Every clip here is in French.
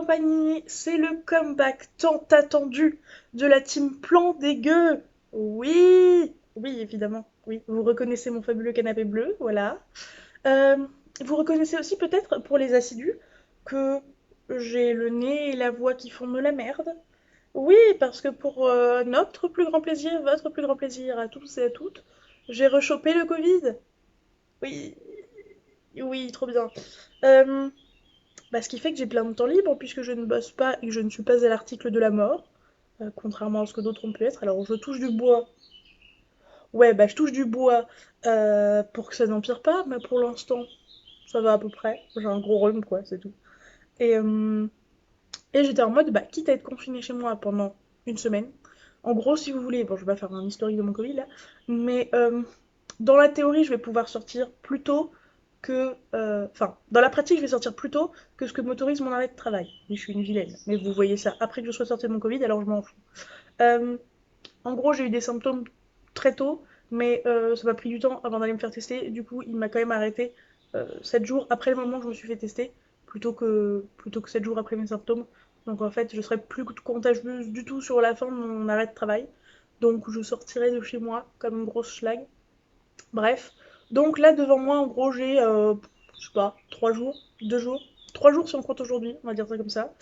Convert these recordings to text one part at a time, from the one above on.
compagnie, c'est le comeback tant attendu de la team Plan Dégueu. Oui, oui, évidemment, oui. Vous reconnaissez mon fabuleux canapé bleu, voilà. Euh, Vous reconnaissez aussi peut-être, pour les assidus, que j'ai le nez et la voix qui font de la merde. Oui, parce que pour notre plus grand plaisir, votre plus grand plaisir à tous et à toutes, j'ai rechopé le Covid. Oui, oui, trop bien. Euh, ce qui fait que j'ai plein de temps libre puisque je ne bosse pas et que je ne suis pas à l'article de la mort, contrairement à ce que d'autres ont pu être. Alors je touche du bois. Ouais, je touche du bois pour que ça n'empire pas, mais pour l'instant, ça va à peu près. J'ai un gros rhume, quoi, c'est tout. Et, euh, et j'étais en mode, quitte à être confinée chez moi pendant une semaine, en gros, si vous voulez, bon, je vais pas faire un historique de mon Covid là, mais dans la théorie, je vais pouvoir sortir plus tôt que. Enfin, dans la pratique, je vais sortir plus tôt que ce que m'autorise mon arrêt de travail. Mais je suis une vilaine. Mais vous voyez ça après que je sois sortie de mon Covid, alors je m'en fous. Euh, En gros, j'ai eu des symptômes très tôt, mais ça m'a pris du temps avant d'aller me faire tester. Du coup, il m'a quand même arrêté 7 jours après le moment où je me suis fait tester, plutôt que 7 jours après mes symptômes. Donc en fait, je serai plus contagieuse du tout sur la fin de mon arrêt de travail. Donc je sortirai de chez moi comme une grosse schlag. Bref. Donc là, devant moi, en gros, j'ai, je sais pas, 3 jours, 2 jours, 3 jours si on compte aujourd'hui, on va dire ça comme ça,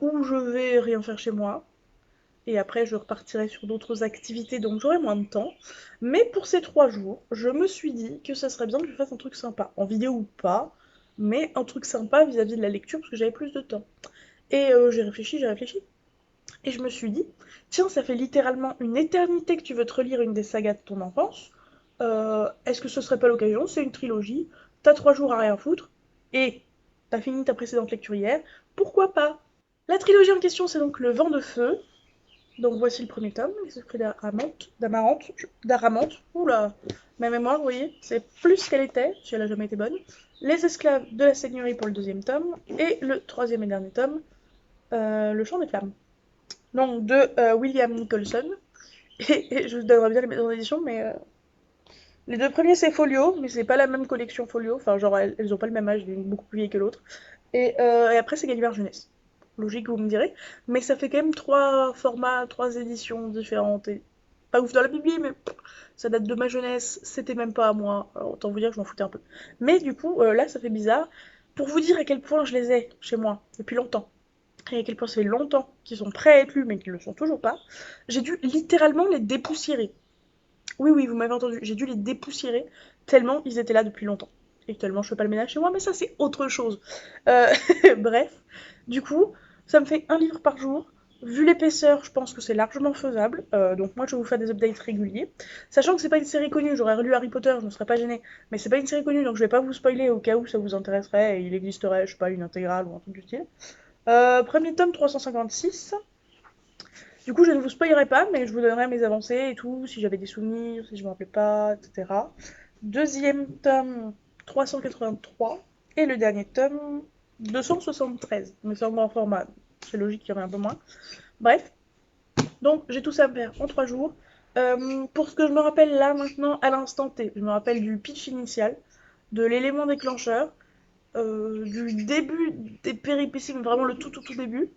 où je vais rien faire chez moi. Et après, je repartirai sur d'autres activités, donc j'aurai moins de temps. Mais pour ces 3 jours, je me suis dit que ça serait bien que je fasse un truc sympa, en vidéo ou pas, mais un truc sympa vis-à-vis de la lecture, parce que j'avais plus de temps. Et j'ai réfléchi, et je me suis dit, tiens, ça fait littéralement une éternité que tu veux te relire une des sagas de ton enfance. Est-ce que ce serait pas l'occasion? C'est une trilogie, t'as 3 jours à rien foutre, et t'as fini ta précédente lecture hier, pourquoi pas? La trilogie en question, c'est donc Le Vent de Feu. Donc voici le premier tome, Les Secrets d'Aramante. Oula, ma mémoire, vous voyez, c'est plus qu'elle était, si elle a jamais été bonne. Les Esclaves de la Seigneurie pour le deuxième tome, et le troisième et dernier tome, Le Chant des Flammes. Donc de William Nicholson. Et je vous donnerai bien les maisons d'édition, mais les deux premiers c'est Folio, mais c'est pas la même collection Folio. Enfin, genre elles ont pas le même âge, l'une beaucoup plus vieille que l'autre. Et après c'est Gallimard Jeunesse. Logique, vous me direz. Mais ça fait quand même 3 formats, 3 éditions différentes. Et pas ouf dans la Bible, mais ça date de ma jeunesse, c'était même pas à moi. Alors, autant vous dire que je m'en foutais un peu. Mais du coup, là ça fait bizarre. Pour vous dire à quel point je les ai chez moi depuis longtemps, et à quel point ça fait longtemps qu'ils sont prêts à être lus mais qu'ils ne le sont toujours pas, j'ai dû littéralement les dépoussiérer. Oui, oui, vous m'avez entendu, j'ai dû les dépoussiérer tellement ils étaient là depuis longtemps. Et tellement je fais pas le ménage chez moi, mais ça c'est autre chose. Euh, Bref, du coup, ça me fait un livre par jour. Vu l'épaisseur, je pense que c'est largement faisable. Donc moi, je vais vous faire des updates réguliers. Sachant que c'est pas une série connue, j'aurais relu Harry Potter, je ne serais pas gênée. Mais c'est pas une série connue, donc je vais pas vous spoiler au cas où ça vous intéresserait et il existerait, je sais pas, une intégrale ou un truc du style. Premier tome 356. Du coup, je ne vous spoilerai pas, mais je vous donnerai mes avancées et tout, si j'avais des souvenirs, si je me rappelais pas, etc. Deuxième tome 383. Et le dernier tome 273. Mais c'est en grand format. C'est logique qu'il y en ait un peu moins. Bref, donc j'ai tout ça à me faire en 3 jours. Pour ce que je me rappelle là maintenant, à l'instant T, je me rappelle du pitch initial, de l'élément déclencheur, du début des péripéties, mais vraiment le tout début.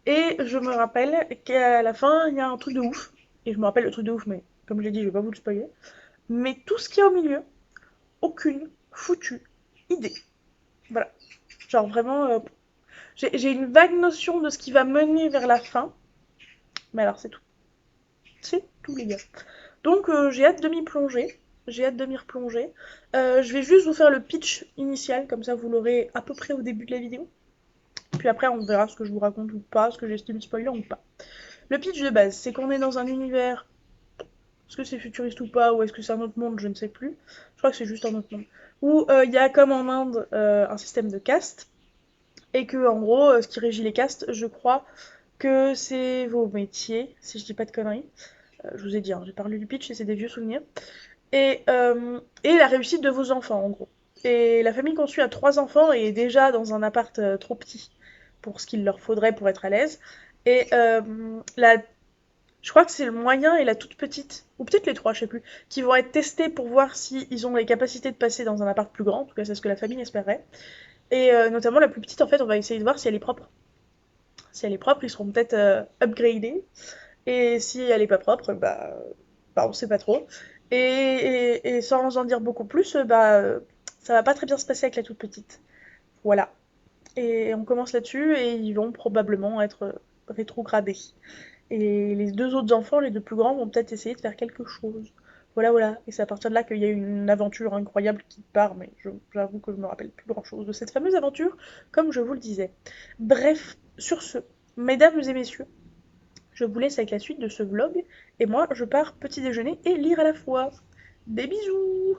Et je me rappelle qu'à la fin, il y a un truc de ouf. Et je me rappelle le truc de ouf, mais comme je l'ai dit, je vais pas vous le spoiler. Mais tout ce qu'il y a au milieu, aucune foutue idée. Voilà. Genre vraiment, j'ai une vague notion de ce qui va mener vers la fin. Mais alors c'est tout. C'est tout les gars. Donc j'ai hâte de m'y plonger. J'ai hâte de m'y replonger. Je vais juste vous faire le pitch initial, comme ça vous l'aurez à peu près au début de la vidéo. Puis après on verra ce que je vous raconte ou pas, ce que j'estime spoiler ou pas. Le pitch de base, c'est qu'on est dans un univers. Est-ce que c'est futuriste ou pas, ou est-ce que c'est un autre monde, je ne sais plus. Je crois que c'est juste un autre monde. Où il y a comme en Inde un système de caste, et que en gros, ce qui régit les castes, je crois que c'est vos métiers, si je dis pas de conneries. Je vous ai dit, hein, j'ai parlé du pitch et c'est des vieux souvenirs. Et la réussite de vos enfants, en gros. Et la famille qu'on suit a 3 enfants et est déjà dans un appart trop petit pour ce qu'il leur faudrait pour être à l'aise. Et je crois que c'est le moyen et la toute petite, ou peut-être les trois, je sais plus, qui vont être testés pour voir s'ils ont les capacités de passer dans un appart plus grand. En tout cas, c'est ce que la famille espérait. Et notamment la plus petite, en fait, on va essayer de voir si elle est propre. Si elle est propre, ils seront peut-être upgradés. Et si elle est pas propre, bah on sait pas trop. Et sans en dire beaucoup plus, ça va pas très bien se passer avec la toute petite. Voilà. Et on commence là-dessus et ils vont probablement être rétrogradés. Et les deux autres enfants, les deux plus grands, vont peut-être essayer de faire quelque chose. Voilà, voilà. Et c'est à partir de là qu'il y a une aventure incroyable qui part, mais j'avoue que je me rappelle plus grand-chose de cette fameuse aventure, comme je vous le disais. Bref, sur ce, mesdames et messieurs, je vous laisse avec la suite de ce vlog, et moi je pars petit déjeuner et lire à la fois. Des bisous!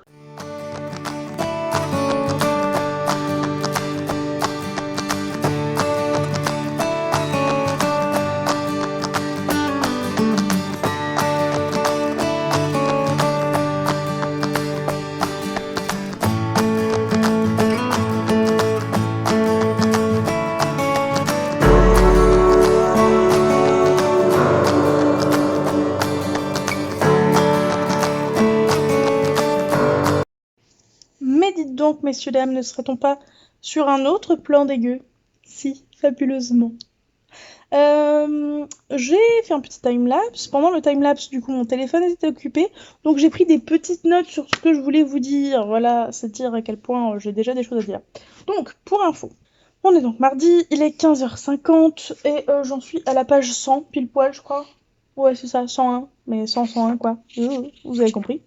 Mais dites donc, messieurs, dames, ne serait-on pas sur un autre plan dégueu? Si, fabuleusement. J'ai fait un petit timelapse. Pendant le timelapse, du coup, mon téléphone était occupé. Donc j'ai pris des petites notes sur ce que je voulais vous dire. Voilà, c'est dire à quel point j'ai déjà des choses à dire. Donc, pour info, on est donc mardi, il est 15h50 et j'en suis à la page 100, pile poil, je crois. Ouais, c'est ça, 101. Mais 100, 101, quoi. Vous avez compris.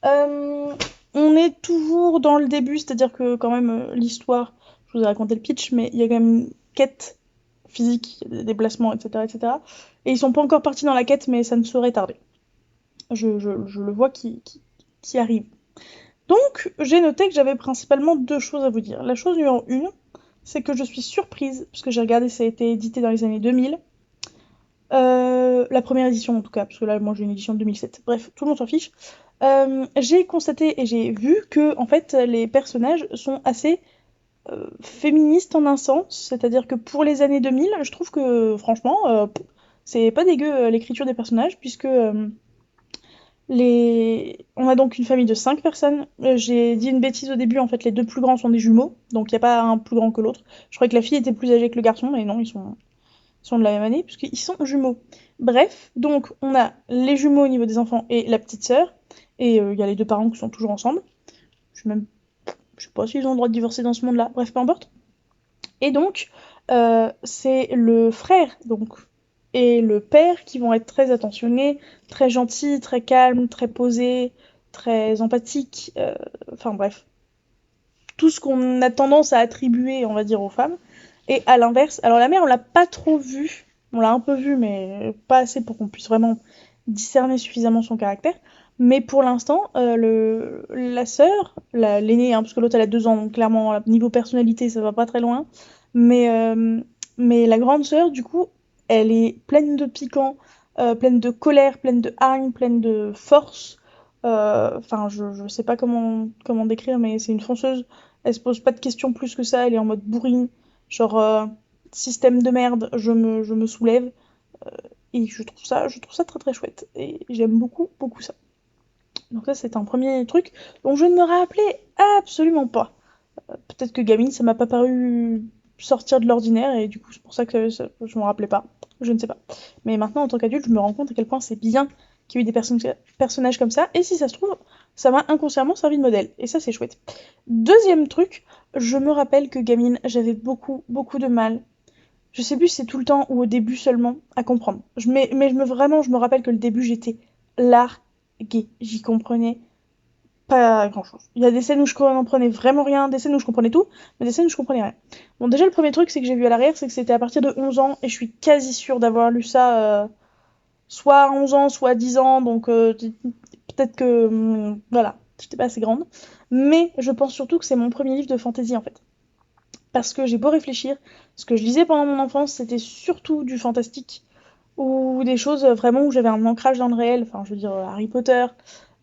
Euh, on est toujours dans le début, c'est-à-dire que quand même l'histoire, je vous ai raconté le pitch, mais il y a quand même une quête physique, des déplacements, etc., etc. Et ils sont pas encore partis dans la quête, mais ça ne saurait tarder. Je le vois qui arrive. Donc, j'ai noté que j'avais principalement deux choses à vous dire. La chose numéro une, c'est que je suis surprise, parce que j'ai regardé, ça a été édité dans les années 2000. La première édition en tout cas, parce que là, moi j'ai une édition de 2007. Bref, tout le monde s'en fiche. J'ai constaté et j'ai vu que, en fait, les personnages sont assez féministes en un sens. C'est-à-dire que pour les années 2000, je trouve que, franchement, c'est pas dégueu l'écriture des personnages, puisque on a donc une famille de 5 personnes. J'ai dit une bêtise au début, en fait, les deux plus grands sont des jumeaux, donc il n'y a pas un plus grand que l'autre. Je croyais que la fille était plus âgée que le garçon, mais non, ils sont de la même année, puisqu'ils sont jumeaux. Bref, donc on a les jumeaux au niveau des enfants et la petite sœur, et il y a les deux parents qui sont toujours ensemble. Je sais pas s'ils ont le droit de divorcer dans ce monde-là, bref, peu importe. Et donc, c'est le frère, donc, et le père qui vont être très attentionnés, très gentils, très calmes, très posés, très empathiques, enfin bref, tout ce qu'on a tendance à attribuer, on va dire, aux femmes. Et à l'inverse, alors la mère, on l'a pas trop vue, on l'a un peu vue, mais pas assez pour qu'on puisse vraiment discerner suffisamment son caractère. Mais pour l'instant, la sœur, l'aînée, hein, parce que l'autre elle a 2 ans, donc clairement, niveau personnalité, ça va pas très loin. Mais, euh, mais la grande sœur, du coup, elle est pleine de piquant, pleine de colère, pleine de hargne, pleine de force. Enfin, je sais pas comment décrire, mais c'est une fonceuse. Elle se pose pas de questions plus que ça, elle est en mode bourrine, genre système de merde, je me soulève. Et je trouve ça très très chouette. Et j'aime beaucoup, beaucoup ça. Donc ça, c'est un premier truc dont je ne me rappelais absolument pas. Peut-être que gamine, ça m'a pas paru sortir de l'ordinaire, et du coup, c'est pour ça que je m'en rappelais pas. Je ne sais pas. Mais maintenant, en tant qu'adulte, je me rends compte à quel point c'est bien qu'il y ait eu des personnages comme ça, et si ça se trouve, ça m'a inconsciemment servi de modèle. Et ça, c'est chouette. Deuxième truc, je me rappelle que gamine, j'avais beaucoup, beaucoup de mal. Je sais plus si c'est tout le temps ou au début seulement à comprendre. Vraiment, je me rappelle que le début, j'étais larguée. J'y comprenais pas grand chose. Il y a des scènes où je comprenais vraiment rien, des scènes où je comprenais tout, mais des scènes où je comprenais rien. Bon, déjà, le premier truc, c'est que j'ai vu à l'arrière, c'est que c'était à partir de 11 ans, et je suis quasi sûre d'avoir lu ça soit à 11 ans, soit à 10 ans, donc peut-être que. Voilà, j'étais pas assez grande. Mais je pense surtout que c'est mon premier livre de fantasy, en fait. Parce que j'ai beau réfléchir, ce que je lisais pendant mon enfance, c'était surtout du fantastique, ou des choses vraiment où j'avais un ancrage dans le réel, enfin, je veux dire, Harry Potter,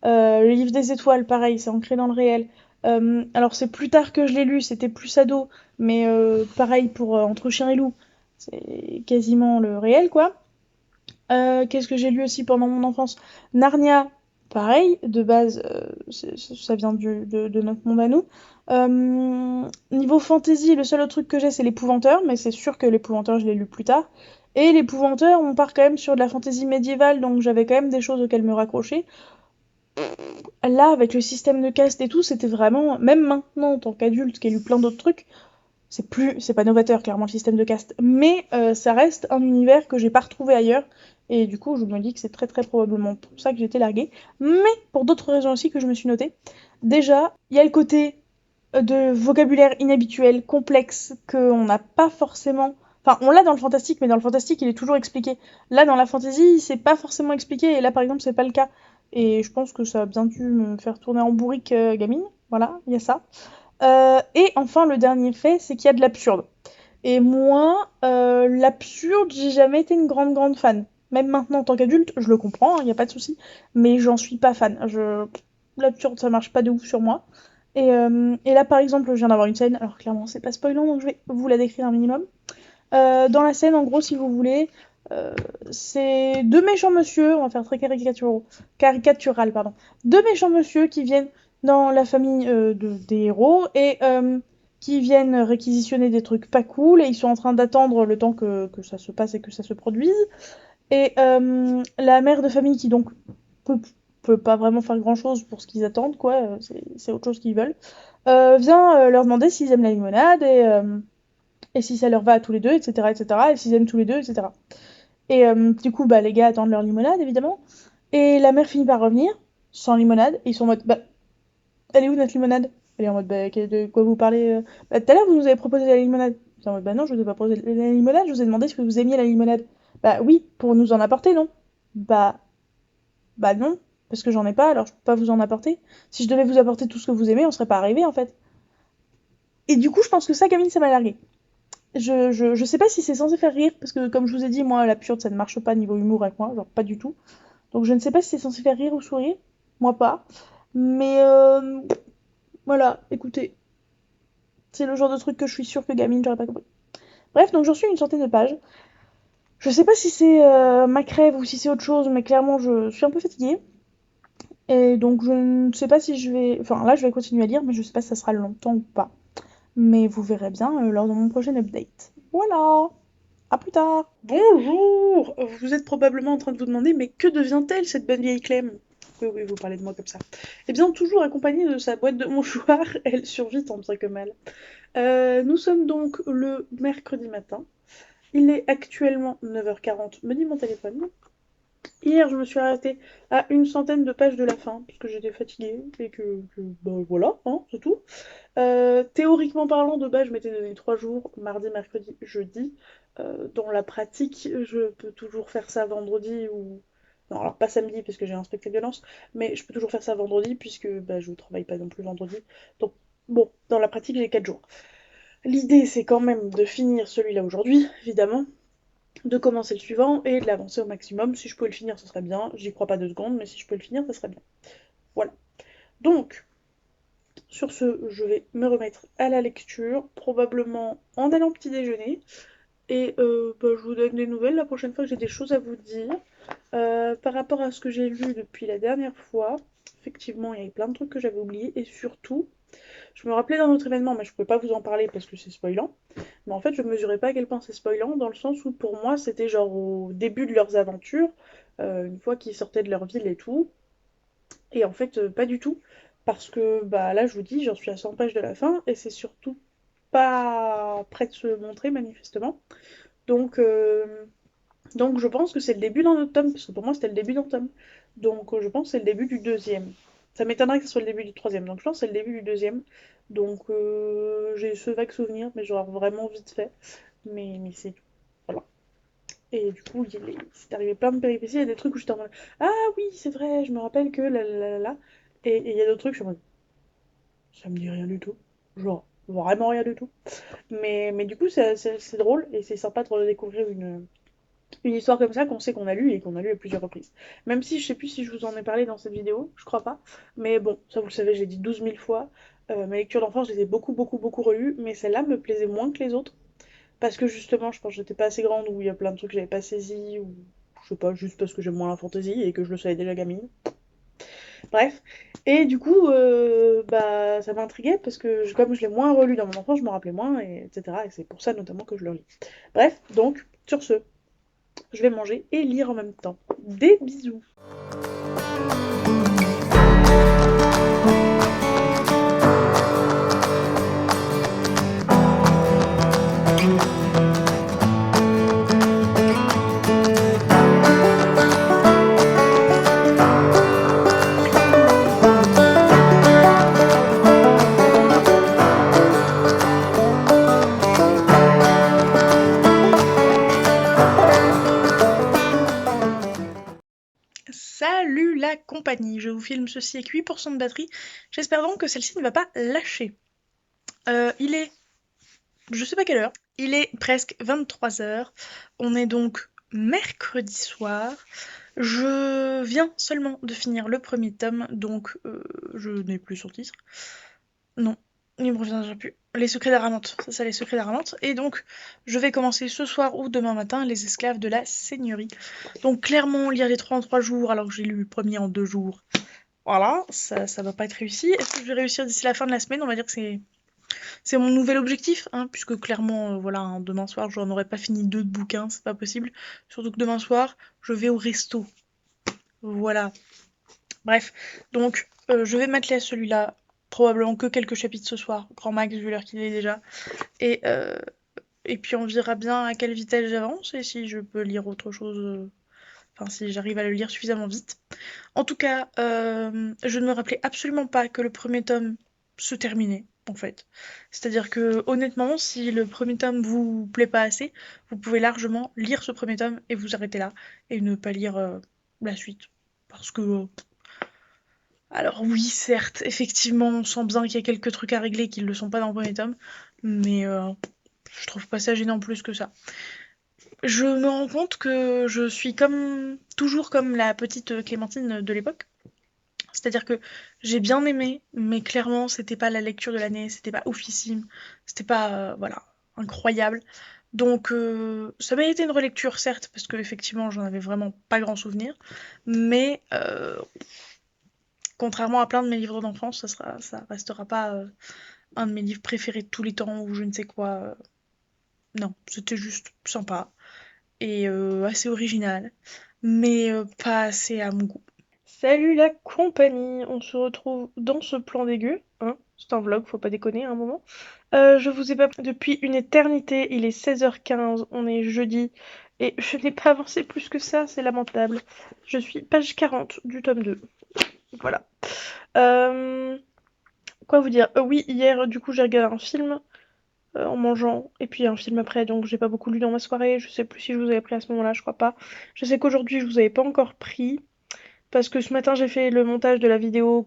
le livre des étoiles, pareil, c'est ancré dans le réel. Alors c'est plus tard que je l'ai lu, c'était plus ado, mais pareil pour Entre chien et loup, c'est quasiment le réel, quoi. Qu'est-ce que j'ai lu aussi pendant mon enfance? Narnia, pareil, de base, ça vient de notre monde à nous. Niveau fantasy, le seul autre truc que j'ai, c'est l'épouvanteur, mais c'est sûr que l'épouvanteur, je l'ai lu plus tard. Et l'épouvanteur, on part quand même sur de la fantaisie médiévale, donc j'avais quand même des choses auxquelles me raccrocher. Là, avec le système de caste et tout, c'était vraiment, même maintenant en tant qu'adulte qui a lu plein d'autres trucs, c'est pas novateur clairement le système de caste, mais ça reste un univers que j'ai pas retrouvé ailleurs, et du coup je me dis que c'est très très probablement pour ça que j'ai été larguée, mais pour d'autres raisons aussi que je me suis notée. Déjà, il y a le côté de vocabulaire inhabituel, complexe, qu'on n'a pas forcément... Enfin, on l'a dans le fantastique, mais dans le fantastique, il est toujours expliqué. Là, dans la fantasy, c'est pas forcément expliqué, et là, par exemple, c'est pas le cas. Et je pense que ça a bien dû me faire tourner en bourrique gamine. Voilà, il y a ça. Et enfin, le dernier fait, c'est qu'il y a de l'absurde. Et moi, l'absurde, j'ai jamais été une grande fan. Même maintenant, en tant qu'adulte, je le comprends, il n'y a pas de souci, mais j'en suis pas fan. L'absurde, ça marche pas de ouf sur moi. Et là, par exemple, je viens d'avoir une scène, alors clairement, c'est pas spoilant, donc je vais vous la décrire un minimum. Dans la scène, en gros, si vous voulez, euh, c'est deux méchants monsieur, on va faire très caricatural, pardon. Deux méchants monsieur qui viennent dans la famille des héros et qui viennent réquisitionner des trucs pas cool et ils sont en train d'attendre le temps que ça se passe et que ça se produise. Et la mère de famille qui donc peut, peut pas vraiment faire grand chose pour ce qu'ils attendent, quoi, c'est autre chose qu'ils veulent, vient leur demander s'ils aiment la limonade et si ça leur va à tous les deux, etc., etc., et s'ils aiment tous les deux, etc. Et du coup, bah, les gars attendent leur limonade, évidemment. Et la mère finit par revenir, sans limonade, et ils sont en mode, bah, elle est où notre limonade? Elle est en mode, bah, de quoi vous parlez Bah, tout à l'heure, vous nous avez proposé la limonade. Ils sont en mode, bah non, je vous ai pas proposé la limonade, je vous ai demandé si vous aimiez la limonade. Bah oui, pour nous en apporter, non? Bah, bah non, parce que j'en ai pas, alors je peux pas vous en apporter. Si je devais vous apporter tout ce que vous aimez, on serait pas arrivé, en fait. Et du coup, je pense que ça, Camille, ça m'a largué. Je sais pas si c'est censé faire rire, parce que comme je vous ai dit, moi, l'absurde, ça ne marche pas niveau humour avec moi, genre pas du tout. Donc je ne sais pas si c'est censé faire rire ou sourire, moi pas. Mais voilà, écoutez, c'est le genre de truc que je suis sûre que gamine, j'aurais pas compris. Bref, donc j'en suis une centaine de pages. Je sais pas si c'est ma crève ou si c'est autre chose, mais clairement je suis un peu fatiguée. Et donc je ne sais pas si je vais... Enfin là je vais continuer à lire, mais je sais pas si ça sera longtemps ou pas. Mais vous verrez bien lors de mon prochain update. Voilà, à plus tard. Bonjour. Vous êtes probablement en train de vous demander, mais que devient-elle cette bonne vieille Clem? Oui, oui, vous parlez de moi comme ça. Eh bien, toujours accompagnée de sa boîte de mouchoirs, elle survit tant bien que mal. Nous sommes donc le mercredi matin. Il est actuellement 9h40, me dit mon téléphone. Hier, je me suis arrêtée à une centaine de pages de la fin, parce que j'étais fatiguée, et bah, voilà, hein, c'est tout. Théoriquement parlant, de base, je m'étais donné 3 jours, mardi, mercredi, jeudi. Dans la pratique, je peux toujours faire ça vendredi ou... Non, alors pas samedi, parce que j'ai un spectacle de danse, mais je peux toujours faire ça vendredi, puisque bah, je travaille pas non plus vendredi. Donc, bon, dans la pratique, j'ai 4 jours. L'idée, c'est quand même de finir celui-là aujourd'hui, évidemment, de commencer le suivant et de l'avancer au maximum. Si je pouvais le finir, ce serait bien. J'y crois pas 2 secondes, mais si je peux le finir, ça serait bien. Voilà. Donc, sur ce, je vais me remettre à la lecture, probablement en allant petit déjeuner. Et bah, je vous donne des nouvelles la prochaine fois que j'ai des choses à vous dire. Par rapport à ce que j'ai lu depuis la dernière fois, effectivement, il y avait plein de trucs que j'avais oubliés. Et surtout, je me rappelais d'un autre événement, mais je ne pouvais pas vous en parler parce que c'est spoilant. Mais en fait, je ne mesurais pas à quel point c'est spoilant, dans le sens où pour moi, c'était genre au début de leurs aventures, une fois qu'ils sortaient de leur ville et tout. Et en fait, pas du tout. Parce que bah là, je vous dis, j'en suis à 100 pages de la fin, et c'est surtout pas prêt de se montrer manifestement. Donc, donc je pense que c'est le début d'un autre tome, parce que pour moi c'était le début d'un tome. Donc je pense que c'est le début du deuxième. Ça m'étonnerait que ce soit le début du troisième, donc je pense que c'est le début du deuxième. Donc j'ai ce vague souvenir, mais genre vraiment vite fait. Mais c'est tout. Voilà. Et du coup, c'est arrivé plein de péripéties, il y a des trucs où j'étais en mode ah oui, c'est vrai, je me rappelle que là. Et il y a d'autres trucs, je suis en mode ça me dit rien du tout. Genre, vraiment rien du tout. Mais du coup, c'est drôle et c'est sympa de redécouvrir une histoire comme ça qu'on sait qu'on a lu et qu'on a lu à plusieurs reprises. Même si je sais plus si je vous en ai parlé dans cette vidéo, je crois pas. Mais bon, ça vous le savez, j'ai dit 12 000 fois. Mes lectures d'enfance, je les ai beaucoup relues, mais celle-là me plaisait moins que les autres. Parce que justement, je pense que j'étais pas assez grande, ou il y a plein de trucs que j'avais pas saisi, ou je sais pas, juste parce que j'aime moins la fantasy et que je le savais déjà gamine. Bref. Et du coup, bah, ça m'intriguait parce que comme je l'ai moins relu dans mon enfance, je me rappelais moins, etc. Et c'est pour ça notamment que je le relis. Bref, donc, sur ce, je vais manger et lire en même temps. Des bisous. Salut la compagnie, je vous filme ceci avec 8% de batterie. J'espère donc que celle-ci ne va pas lâcher. Il est, je sais pas quelle heure, il est presque 23h. On est donc mercredi soir. Je viens seulement de finir le premier tome, donc je n'ai plus son titre. Non, il me reviendra plus. Les secrets d'Aramante, c'est ça, les secrets d'Aramante. Et donc, je vais commencer ce soir ou demain matin les esclaves de la Seigneurie. Donc, clairement, lire les 3 en 3 jours, alors que j'ai lu le premier en 2 jours. Voilà, ça va pas être réussi. Est-ce que je vais réussir d'ici la fin de la semaine? On va dire que c'est mon nouvel objectif, hein, puisque clairement, voilà, hein, demain soir, j'en aurais pas fini 2 de bouquins, c'est pas possible. Surtout que demain soir, je vais au resto. Voilà. Bref, donc je vais m'atteler à celui-là, probablement que quelques chapitres ce soir, grand max vu l'heure qu'il est déjà. Et, euh, et puis on verra bien à quelle vitesse j'avance et si je peux lire autre chose, enfin si j'arrive à le lire suffisamment vite. En tout cas, je ne me rappelais absolument pas que le premier tome se terminait, en fait. C'est-à-dire que honnêtement, si le premier tome vous plaît pas assez, vous pouvez largement lire ce premier tome et vous arrêter là, et ne pas lire la suite. Parce que alors oui, certes, effectivement, on sent bien qu'il y a quelques trucs à régler qui ne le sont pas dans le premier tome, mais je trouve pas ça gênant plus que ça. Je me rends compte que je suis comme toujours comme la petite Clémentine de l'époque. C'est-à-dire que j'ai bien aimé, mais clairement, c'était pas la lecture de l'année, c'était pas oufissime, c'était pas voilà, incroyable. Donc ça m'a été une relecture certes, parce que effectivement j'en avais vraiment pas grand souvenir, mais contrairement à plein de mes livres d'enfance, ça restera pas un de mes livres préférés de tous les temps ou je ne sais quoi. Non, c'était juste sympa et assez original, mais pas assez à mon goût. Salut la compagnie, on se retrouve dans ce plan dégueu, hein, c'est un vlog, faut pas déconner à un moment. Je vous ai pas depuis une éternité, il est 16h15, on est jeudi, et je n'ai pas avancé plus que ça, c'est lamentable. Je suis page 40 du tome 2, voilà. Euh, Quoi vous dire? Oui, hier, du coup, j'ai regardé un film en mangeant, et puis un film après, donc j'ai pas beaucoup lu dans ma soirée. Je sais plus si je vous avais pris à ce moment-là, je crois pas. Je sais qu'aujourd'hui, je vous avais pas encore pris, parce que ce matin, j'ai fait le montage de la vidéo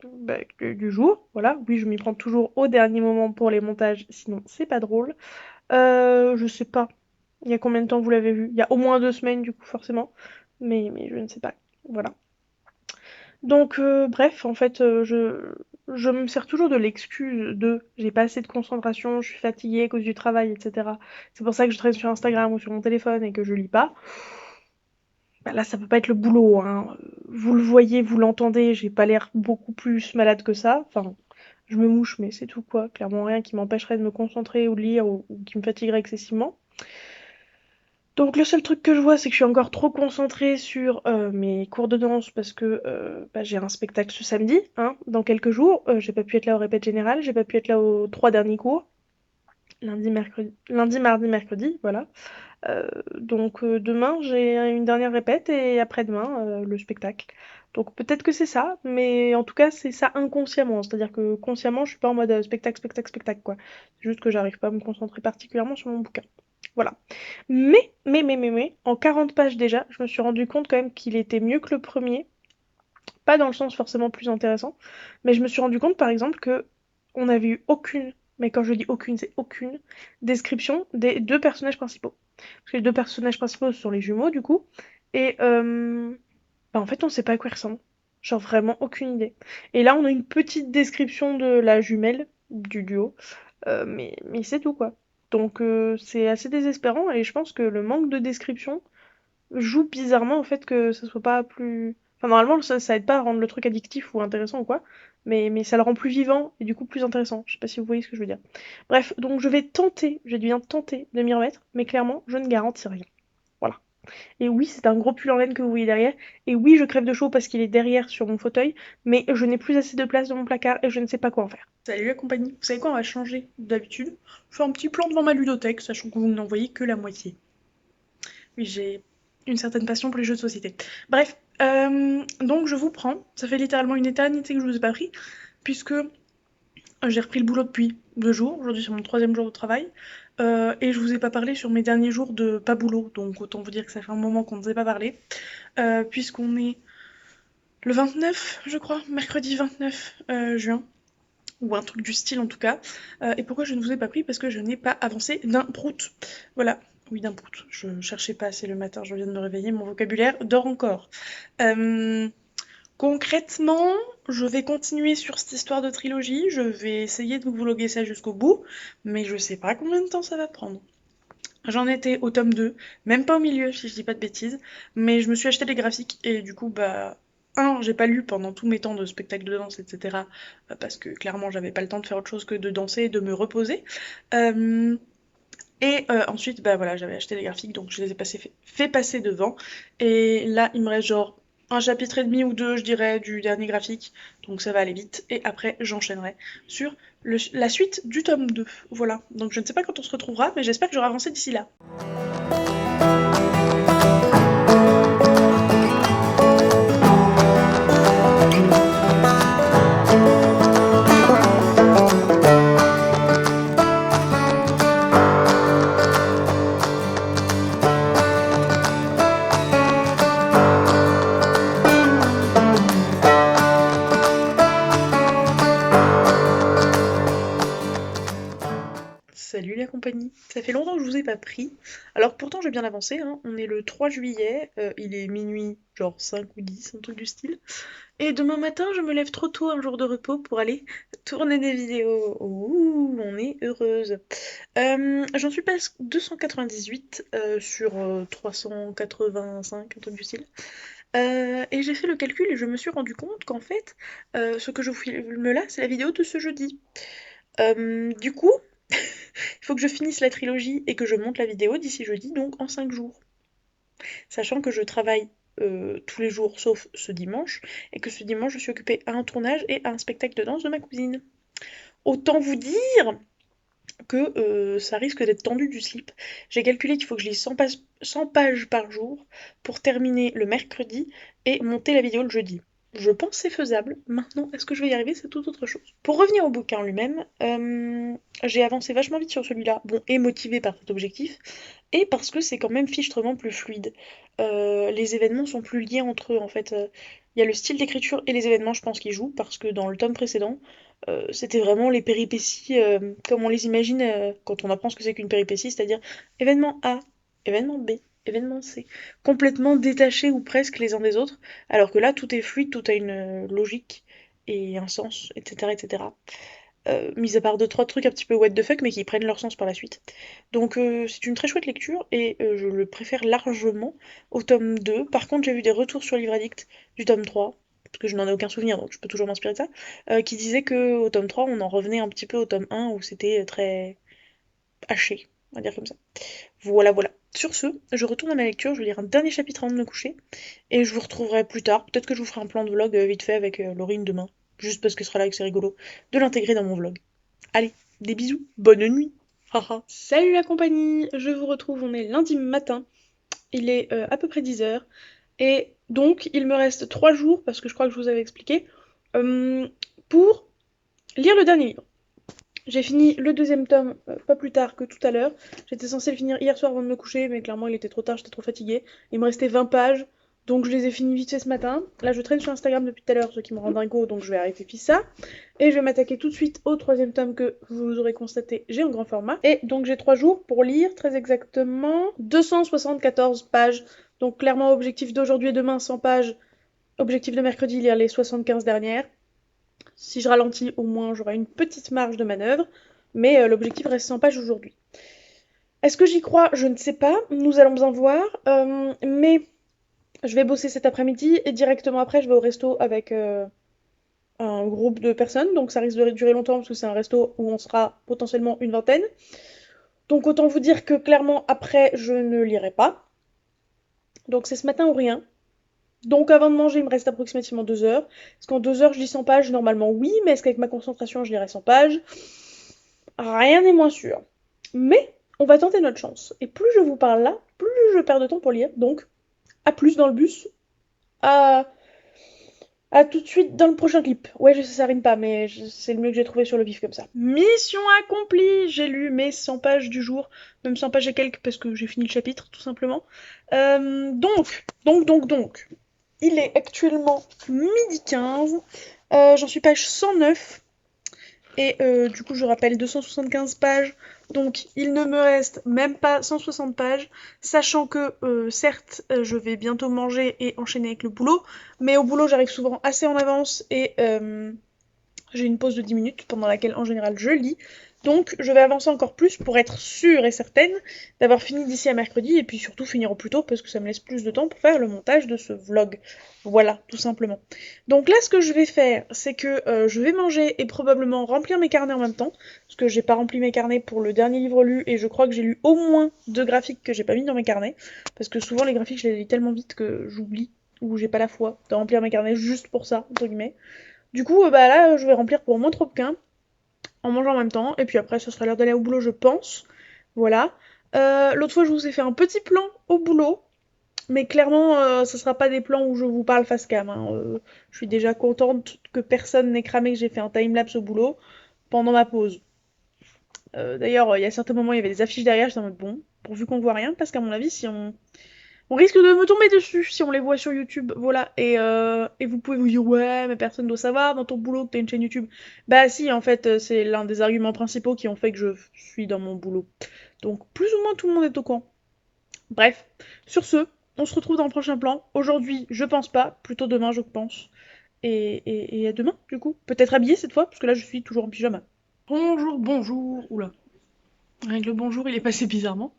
bah, du jour. Voilà, oui, je m'y prends toujours au dernier moment pour les montages, sinon c'est pas drôle. Je sais pas. Il y a combien de temps vous l'avez vu? Il y a au moins 2 semaines, du coup, forcément. Mais je ne sais pas. Voilà. Donc, bref, en fait, je me sers toujours de l'excuse de j'ai pas assez de concentration, je suis fatiguée à cause du travail, etc. C'est pour ça que je traîne sur Instagram ou sur mon téléphone et que je lis pas. Bah là, ça peut pas être le boulot, hein. Vous le voyez, vous l'entendez, j'ai pas l'air beaucoup plus malade que ça. Enfin, je me mouche, mais c'est tout quoi. Clairement rien qui m'empêcherait de me concentrer ou de lire ou qui me fatiguerait excessivement. Donc le seul truc que je vois, c'est que je suis encore trop concentrée sur mes cours de danse parce que bah, j'ai un spectacle ce samedi, hein, dans quelques jours. J'ai pas pu être là au répète général, j'ai pas pu être là aux 3 derniers cours. Lundi, mardi, mercredi, voilà. Donc demain, j'ai une dernière répète et après-demain, le spectacle. Donc peut-être que c'est ça, mais en tout cas, c'est ça inconsciemment. C'est-à-dire que consciemment, je suis pas en mode spectacle, spectacle, spectacle, quoi. C'est juste que j'arrive pas à me concentrer particulièrement sur mon bouquin. Voilà. Mais, en 40 pages déjà, je me suis rendu compte quand même qu'il était mieux que le premier. Pas dans le sens forcément plus intéressant, mais je me suis rendu compte par exemple que on n'avait eu aucune, mais quand je dis aucune, c'est aucune, description des 2 personnages principaux. Parce que les 2 personnages principaux sont les jumeaux du coup, et bah, en fait on sait pas à quoi ils ressemblent. Genre vraiment aucune idée. Et là on a une petite description de la jumelle du duo, mais c'est tout quoi. Donc c'est assez désespérant et je pense que le manque de description joue bizarrement au fait que ça soit pas plus. Enfin, normalement, ça aide pas à rendre le truc addictif ou intéressant ou quoi, mais ça le rend plus vivant et du coup plus intéressant. Je sais pas si vous voyez ce que je veux dire. Bref, donc je vais bien tenter de m'y remettre, mais clairement, je ne garantis rien. Voilà. Et oui, c'est un gros pull en laine que vous voyez derrière. Et oui, je crève de chaud parce qu'il est derrière sur mon fauteuil, mais je n'ai plus assez de place dans mon placard et je ne sais pas quoi en faire. Salut la compagnie, vous savez quoi, on va changer d'habitude. Je fais un petit plan devant ma ludothèque, sachant que vous n'en voyez que la moitié. Oui, j'ai une certaine passion pour les jeux de société. Bref, donc je vous prends. Ça fait littéralement une éternité que je vous ai pas pris, puisque j'ai repris le boulot depuis 2 jours. Aujourd'hui, c'est mon troisième jour de travail. Et je vous ai pas parlé sur mes derniers jours de pas boulot. Donc autant vous dire que ça fait un moment qu'on ne s'est pas parlé. Puisqu'on est le 29, je crois, mercredi 29 juin. Ou un truc du style en tout cas. Et pourquoi je ne vous ai pas pris? Parce que je n'ai pas avancé d'un prout. Voilà. Oui, d'un prout. Je cherchais pas assez le matin, je viens de me réveiller, mon vocabulaire dort encore. Euh, Concrètement, je vais continuer sur cette histoire de trilogie, je vais essayer de vous vloguer ça jusqu'au bout, mais je sais pas combien de temps ça va prendre. J'en étais au tome 2, même pas au milieu si je dis pas de bêtises, mais je me suis acheté les graphiques et du coup bah j'ai pas lu pendant tous mes temps de spectacle de danse, etc. Parce que clairement j'avais pas le temps de faire autre chose que de danser et de me reposer. Ensuite, bah voilà, j'avais acheté les graphiques, donc je les ai fait passer devant. Et là, il me reste genre un chapitre et demi ou deux, je dirais, du dernier graphique. Donc ça va aller vite. Et après, j'enchaînerai sur la suite du tome 2. Voilà. Donc je ne sais pas quand on se retrouvera, mais j'espère que j'aurai avancé d'ici là. Salut la compagnie, ça fait longtemps que je vous ai pas pris. Alors pourtant j'ai bien avancé, hein. On est le 3 juillet, il est minuit, genre 5 ou 10, un truc du style. Et demain matin je me lève trop tôt, un jour de repos, pour aller tourner des vidéos. Ouh, on est heureuse. J'en suis pas 298 sur 385, un truc du style. Et j'ai fait le calcul et je me suis rendu compte qu'en fait, ce que je vous filme là, c'est la vidéo de ce jeudi. Du coup, il faut que je finisse la trilogie et que je monte la vidéo d'ici jeudi, donc en 5 jours. Sachant que je travaille tous les jours sauf ce dimanche, et que ce dimanche je suis occupée à un tournage et à un spectacle de danse de ma cousine. Autant vous dire que ça risque d'être tendu du slip. J'ai calculé qu'il faut que je lise 100 pages par jour pour terminer le mercredi et monter la vidéo le jeudi. Je pense que c'est faisable. Maintenant, est-ce que je vais y arriver? C'est tout autre chose. Pour revenir au bouquin en lui-même, j'ai avancé vachement vite sur celui-là. Bon, et motivée par cet objectif, et parce que c'est quand même fichtrement plus fluide. Les événements sont plus liés entre eux, en fait. Il y a le style d'écriture et les événements, je pense, qui jouent, parce que dans le tome précédent, c'était vraiment les péripéties comme on les imagine quand on apprend ce que c'est qu'une péripétie, c'est-à-dire événement A, événement B, événement C, complètement détachés ou presque les uns des autres, alors que là tout est fluide, tout a une logique et un sens, etc. etc. Mis à part deux trois trucs un petit peu what the fuck mais qui prennent leur sens par la suite. Donc c'est une très chouette lecture et je le préfère largement au tome 2. Par contre j'ai vu des retours sur Livre Addict du tome 3, parce que je n'en ai aucun souvenir donc je peux toujours m'inspirer de ça, qui disaient que au tome 3 on en revenait un petit peu au tome 1 où c'était très haché, on va dire comme ça. Voilà voilà. Sur ce, je retourne à ma lecture, je vais lire un dernier chapitre avant de me coucher, et je vous retrouverai plus tard. Peut-être que je vous ferai un plan de vlog vite fait avec Laurine demain, juste parce qu'elle sera là et que c'est rigolo, de l'intégrer dans mon vlog. Allez, des bisous, bonne nuit. Haha. Salut la compagnie, je vous retrouve, on est lundi matin, il est à peu près 10 h, et donc il me reste 3 jours, parce que je crois que je vous avais expliqué, pour lire le dernier livre. J'ai fini le deuxième tome pas plus tard que tout à l'heure. J'étais censée le finir hier soir avant de me coucher, mais clairement il était trop tard, j'étais trop fatiguée. Il me restait 20 pages, donc je les ai finis vite fait ce matin. Là je traîne sur Instagram depuis tout à l'heure, ce qui me rend dingo, donc je vais arrêter puis ça. Et je vais m'attaquer tout de suite au troisième tome que vous aurez constaté, j'ai en grand format. Et donc j'ai 3 jours pour lire très exactement 274 pages. Donc clairement objectif d'aujourd'hui et demain 100 pages. Objectif de mercredi, lire les 75 dernières. Si je ralentis, au moins j'aurai une petite marge de manœuvre, mais l'objectif reste 100 pages aujourd'hui. Est-ce que j'y crois? Je ne sais pas, nous allons bien voir, mais je vais bosser cet après-midi et directement après je vais au resto avec un groupe de personnes, donc ça risque de durer longtemps parce que c'est un resto où on sera potentiellement une vingtaine. Donc autant vous dire que clairement après je ne lirai pas. Donc c'est ce matin ou rien. Donc avant de manger, il me reste approximativement 2 heures. Est-ce qu'en 2 heures, je lis 100 pages? Normalement, oui. Mais est-ce qu'avec ma concentration, je lirai 100 pages? Rien n'est moins sûr. Mais on va tenter notre chance. Et plus je vous parle là, plus je perds de temps pour lire. Donc, à plus dans le bus. À, à tout de suite dans le prochain clip. Ouais, je sais, ça rime pas, mais c'est le mieux que j'ai trouvé sur le vif comme ça. Mission accomplie! J'ai lu mes 100 pages du jour. Même 100 pages et quelques parce que j'ai fini le chapitre, tout simplement. Donc. Il est actuellement midi 15. J'en suis page 109. Et du coup, je rappelle 275 pages. Donc, il ne me reste même pas 160 pages. Sachant que, certes, je vais bientôt manger et enchaîner avec le boulot. Mais au boulot, j'arrive souvent assez en avance. Et j'ai une pause de 10 minutes pendant laquelle, en général, je lis. Donc, je vais avancer encore plus pour être sûre et certaine d'avoir fini d'ici à mercredi et puis surtout finir au plus tôt parce que ça me laisse plus de temps pour faire le montage de ce vlog. Voilà, tout simplement. Donc là, ce que je vais faire, c'est que je vais manger et probablement remplir mes carnets en même temps parce que j'ai pas rempli mes carnets pour le dernier livre lu et je crois que j'ai lu au moins 2 graphiques que j'ai pas mis dans mes carnets parce que souvent les graphiques, je les lis tellement vite que j'oublie ou j'ai pas la foi de remplir mes carnets juste pour ça, entre guillemets. Du coup, bah là, je vais remplir pour moins trop qu'un en mangeant en même temps. Et puis après, ce sera l'heure d'aller au boulot, je pense. Voilà. L'autre fois, je vous ai fait un petit plan au boulot. Mais clairement, ce sera pas des plans où je vous parle face cam. Hein. Je suis déjà contente que personne n'ait cramé que j'ai fait un timelapse au boulot pendant ma pause. D'ailleurs, il y a certains moments, il y avait des affiches derrière, j'étais en mode bon, pourvu qu'on voit rien, parce qu'à mon avis, si on risque de me tomber dessus si on les voit sur YouTube, voilà. Et vous pouvez vous dire, ouais, mais personne doit savoir dans ton boulot que t'as une chaîne YouTube. Bah si, en fait, c'est l'un des arguments principaux qui ont fait que je suis dans mon boulot. Donc plus ou moins tout le monde est au courant. Bref, sur ce, on se retrouve dans le prochain plan. Aujourd'hui, je pense pas, plutôt demain, je pense. Et à demain, du coup. Peut-être habillé cette fois, parce que là, je suis toujours en pyjama. Bonjour. Oula. Avec le bonjour, il est passé bizarrement.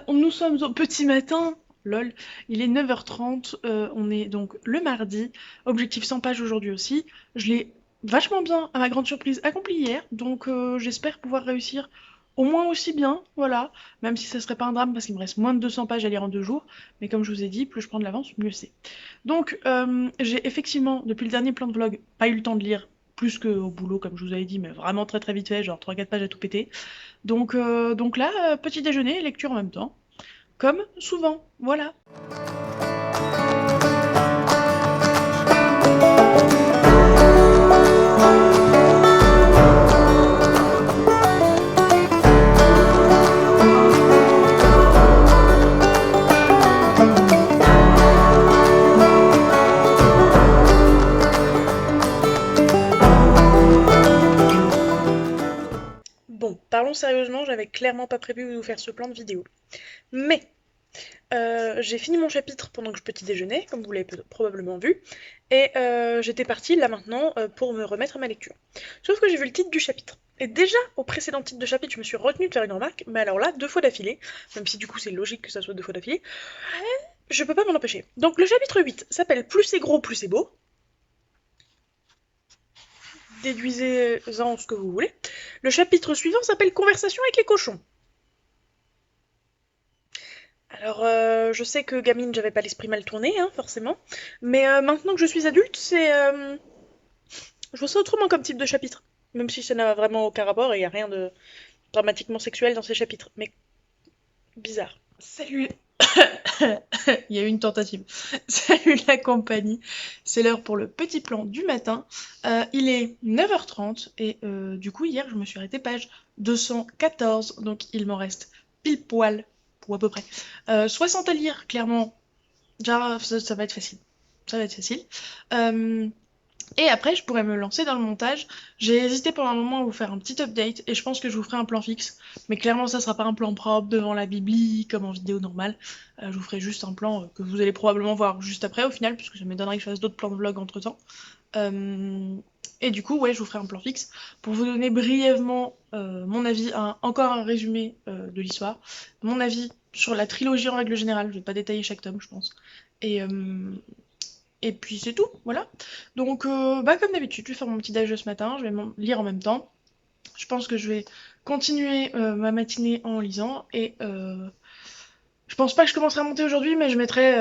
Nous sommes au petit matin. Lol, il est 9h30, on est donc le mardi, objectif 100 pages aujourd'hui aussi. Je l'ai vachement bien, à ma grande surprise, accompli hier, donc j'espère pouvoir réussir au moins aussi bien, voilà. Même si ça serait pas un drame parce qu'il me reste moins de 200 pages à lire en 2 jours, mais comme je vous ai dit, plus je prends de l'avance, mieux c'est. Donc j'ai effectivement, depuis le dernier plan de vlog, pas eu le temps de lire plus qu'au boulot, comme je vous avais dit, mais vraiment très très vite fait, genre 3-4 pages à tout péter. Donc là, petit déjeuner, lecture en même temps. Comme souvent, voilà. Bon, parlons sérieusement, j'avais clairement pas prévu de vous faire ce plan de vidéo. Mais j'ai fini mon chapitre pendant que je petit déjeunais, comme vous l'avez probablement vu, et j'étais partie là maintenant pour me remettre à ma lecture. Sauf que j'ai vu le titre du chapitre. Et déjà, au précédent titre de chapitre, je me suis retenue de faire une remarque, mais alors là, 2 fois d'affilée, même si du coup c'est logique que ça soit 2 fois d'affilée, je peux pas m'en empêcher. Donc le chapitre 8 s'appelle Plus c'est gros, plus c'est beau. Déduisez-en ce que vous voulez. Le chapitre suivant s'appelle Conversation avec les cochons. Alors, je sais que gamine, j'avais pas l'esprit mal tourné, hein, forcément. Mais maintenant que je suis adulte, je vois ça autrement comme type de chapitre. Même si ça n'a vraiment aucun rapport et il y a rien de dramatiquement sexuel dans ces chapitres. Mais bizarre. Salut. Il y a eu une tentative. Salut la compagnie. C'est l'heure pour le petit plan du matin. Il est 9h30 et du coup, hier, je me suis arrêtée page 214. Donc, il m'en reste pile poil, ou à peu près. 60 à lire, clairement. Genre, ça va être facile. Ça va être facile. Et après, je pourrais me lancer dans le montage. J'ai hésité pendant un moment à vous faire un petit update et je pense que je vous ferai un plan fixe. Mais clairement, ça sera pas un plan propre devant la bibli comme en vidéo normale. Je vous ferai juste un plan que vous allez probablement voir juste après au final, puisque ça m'étonnerait que je fasse d'autres plans de vlog entre temps. Et du coup, ouais, je vous ferai un plan fixe pour vous donner brièvement mon avis, encore un résumé de l'histoire. Mon avis sur la trilogie en règle générale. Je vais pas détailler chaque tome, je pense. Et puis c'est tout, voilà. Donc, comme d'habitude, je vais faire mon petit déj ce matin, je vais lire en même temps. Je pense que je vais continuer ma matinée en lisant Je pense pas que je commencerai à monter aujourd'hui, mais je mettrai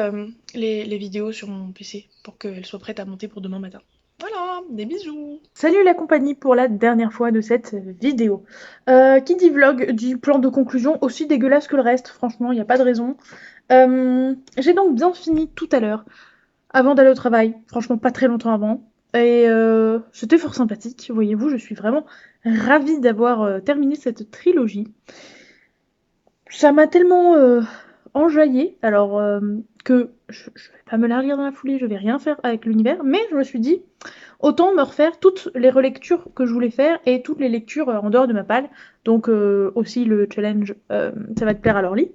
les vidéos sur mon PC pour qu'elles soient prêtes à monter pour demain matin. Voilà, des bisous. Salut la compagnie pour la dernière fois de cette vidéo. Qui dit vlog dit plan de conclusion aussi dégueulasse que le reste, franchement, il n'y a pas de raison. J'ai donc bien fini tout à l'heure, avant d'aller au travail, franchement pas très longtemps avant. Et c'était fort sympathique, voyez-vous, je suis vraiment ravie d'avoir terminé cette trilogie. Ça m'a tellement enjaillé, alors que je vais pas me la relire dans la foulée, je vais rien faire avec l'univers, mais je me suis dit, autant me refaire toutes les relectures que je voulais faire et toutes les lectures en dehors de ma palle, donc aussi le challenge ça va te plaire à l'orly.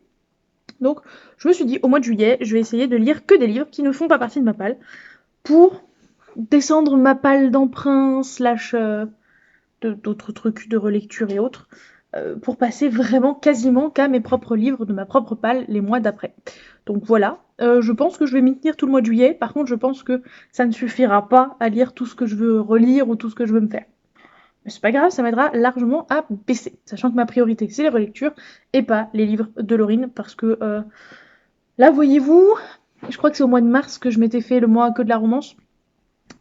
Donc je me suis dit, au mois de juillet, je vais essayer de lire que des livres qui ne font pas partie de ma palle, pour descendre ma palle d'emprunt, slash d'autres trucs de relecture et autres, pour passer vraiment quasiment qu'à mes propres livres de ma propre palle les mois d'après. Donc voilà, je pense que je vais m'y tenir tout le mois de juillet. Par contre, je pense que ça ne suffira pas à lire tout ce que je veux relire ou tout ce que je veux me faire. Mais c'est pas grave, ça m'aidera largement à baisser, sachant que ma priorité c'est les relectures et pas les livres de Laurine, parce que là, voyez-vous, je crois que c'est au mois de mars que je m'étais fait le mois que de la romance.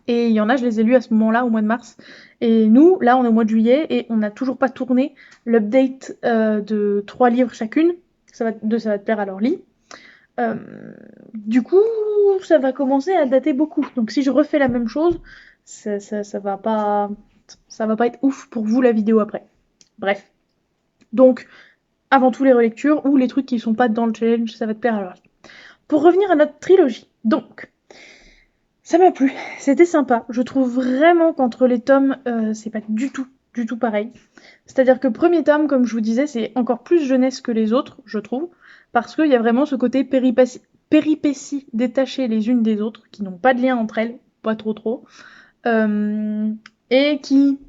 Et il y en a, je les ai lus à ce moment-là, au mois de mars. Et nous, là, on est au mois de juillet et on n'a toujours pas tourné l'update de 3 livres chacune. Ça va te plaire à leur lit. Du coup, ça va commencer à dater beaucoup. Donc si je refais la même chose, ça va pas être ouf pour vous la vidéo après. Bref. Donc, avant tout les relectures ou les trucs qui sont pas dans le challenge, ça va te plaire à leur lit. Pour revenir à notre trilogie, donc, ça m'a plu, c'était sympa. Je trouve vraiment qu'entre les tomes, c'est pas du tout pareil. C'est-à-dire que premier tome, comme je vous disais, c'est encore plus jeunesse que les autres, je trouve, parce qu'il y a vraiment ce côté péripéties détachées les unes des autres, qui n'ont pas de lien entre elles, pas trop, et qui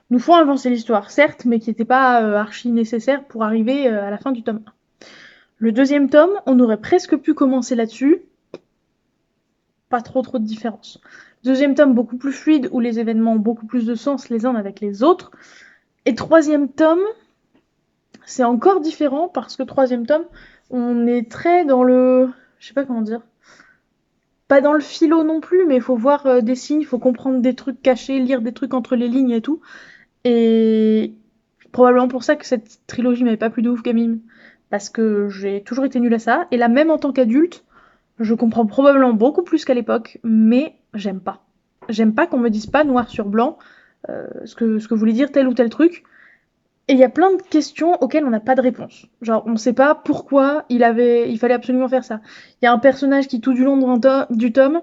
nous font avancer l'histoire, certes, mais qui n'étaient pas archi nécessaires pour arriver à la fin du tome 1. Le deuxième tome, on aurait presque pu commencer là-dessus, pas trop de différence. Deuxième tome beaucoup plus fluide, où les événements ont beaucoup plus de sens les uns avec les autres. Et troisième tome, c'est encore différent, parce que troisième tome, on est très dans le... je sais pas comment dire. Pas dans le philo non plus, mais il faut voir des signes, il faut comprendre des trucs cachés, lire des trucs entre les lignes et tout. Et probablement pour ça que cette trilogie m'avait pas plu de ouf, gamine. Parce que j'ai toujours été nulle à ça. Et là, même en tant qu'adulte, je comprends probablement beaucoup plus qu'à l'époque, mais j'aime pas. J'aime pas qu'on me dise pas noir sur blanc ce que voulait dire tel ou tel truc. Et il y a plein de questions auxquelles on n'a pas de réponse. Genre, on sait pas pourquoi il fallait absolument faire ça. Il y a un personnage qui, tout du long du tome,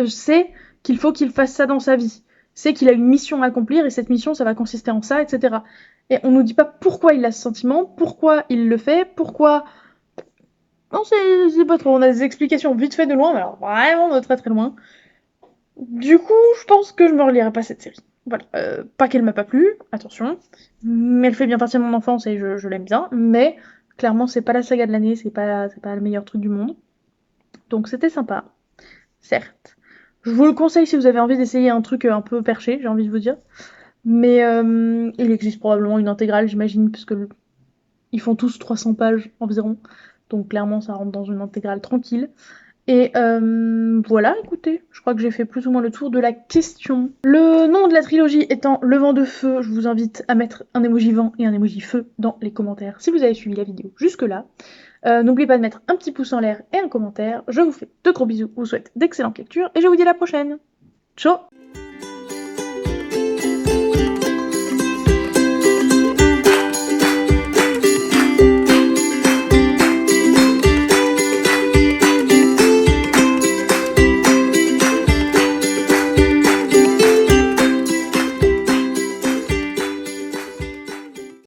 sait qu'il faut qu'il fasse ça dans sa vie. Sait qu'il a une mission à accomplir et cette mission, ça va consister en ça, etc. Et on nous dit pas pourquoi il a ce sentiment, pourquoi il le fait, pourquoi... Non, c'est pas trop. On a des explications vite fait de loin, mais alors vraiment de très très loin. Du coup, je pense que je me relirai pas cette série. Voilà. Pas qu'elle m'a pas plu, attention. Mais elle fait bien partie de mon enfance et je l'aime bien. Mais clairement, c'est pas la saga de l'année, c'est pas le meilleur truc du monde. Donc c'était sympa, certes. Je vous le conseille si vous avez envie d'essayer un truc un peu perché, j'ai envie de vous dire. Mais il existe probablement une intégrale, j'imagine, parce que ils font tous 300 pages environ. Donc clairement, ça rentre dans une intégrale tranquille. Et voilà, écoutez, je crois que j'ai fait plus ou moins le tour de la question. Le nom de la trilogie étant Le Vent de Feu, je vous invite à mettre un emoji vent et un emoji feu dans les commentaires si vous avez suivi la vidéo jusque-là. N'oubliez pas de mettre un petit pouce en l'air et un commentaire. Je vous fais de gros bisous, vous souhaite d'excellentes lectures et je vous dis à la prochaine. Ciao!